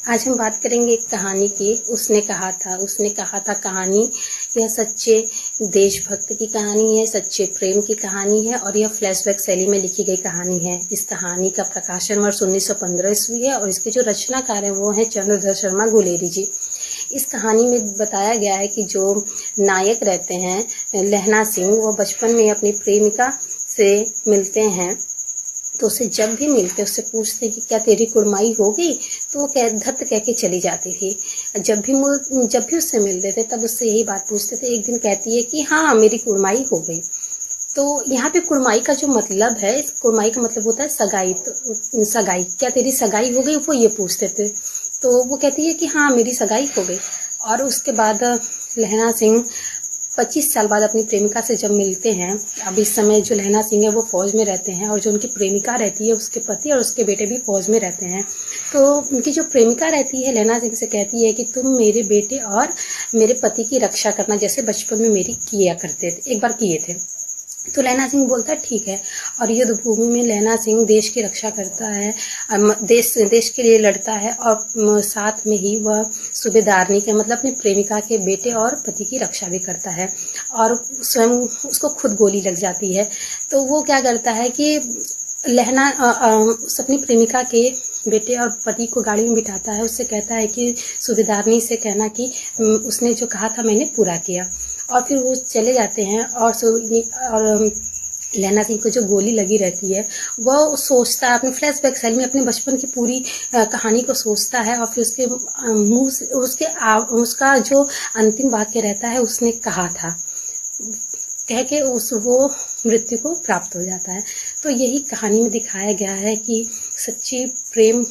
आज हम बात करेंगे एक कहानी की। उसने कहा था कहानी। यह सच्चे देशभक्त की कहानी है, सच्चे प्रेम की कहानी है और यह फ्लैशबैक शैली में लिखी गई कहानी है। इस कहानी का प्रकाशन वर्ष 1915 ईस्वी है और इसके जो रचनाकार हैं वो हैं चंद्रधर शर्मा गुलेरी जी। इस कहानी में बताया गया है कि जो नायक रहते हैं लहना सिंह, वो बचपन में अपनी प्रेमिका से मिलते हैं तो उसे जब भी मिलते उससे पूछते कि क्या तेरी कुड़माई हो गई, तो वो धत कह के चली जाती थी। जब भी उससे मिलते थे तब उससे यही बात पूछते थे। एक दिन कहती है कि हाँ मेरी कुड़माई हो गई। तो यहाँ पे कुड़माई का जो मतलब है, इस कुड़माई का मतलब होता है सगाई। तो सगाई, क्या तेरी सगाई हो गई, वो ये पूछते थे। तो वो कहती है कि हाँ मेरी सगाई हो गई। और उसके बाद लहना सिंह 25 साल बाद अपनी प्रेमिका से जब मिलते हैं, अब इस समय जो लहना सिंह है वो फौज में रहते हैं और जो उनकी प्रेमिका रहती है उसके पति और उसके बेटे भी फौज में रहते हैं। तो उनकी जो प्रेमिका रहती है लहना सिंह से कहती है कि तुम मेरे बेटे और मेरे पति की रक्षा करना जैसे बचपन में मेरी किया करते थे, एक बार किए थे। तो लहना सिंह बोलता है ठीक है। और युद्ध भूमि में लहना सिंह देश की रक्षा करता है, देश के लिए लड़ता है और साथ में ही वह सूबेदारनी के मतलब अपनी प्रेमिका के बेटे और पति की रक्षा भी करता है। और स्वयं उसको खुद गोली लग जाती है। तो वो क्या करता है कि लहना उस अपनी प्रेमिका के बेटे और पति को गाड़ी में बिठाता है। उससे कहता है कि सूबेदारनी से कहना कि उसने जो कहा था मैंने पूरा किया। और फिर वो चले जाते हैं और लहना सिंह को जो गोली लगी रहती है वह सोचता है अपने फ्लैशबैक शैली में अपने बचपन की पूरी कहानी को सोचता है। और फिर उसके मुंह से उसका जो अंतिम वाक्य रहता है उसने कहा था कह के वो मृत्यु को प्राप्त हो जाता है। तो यही कहानी में दिखाया गया है कि सच्ची प्रेम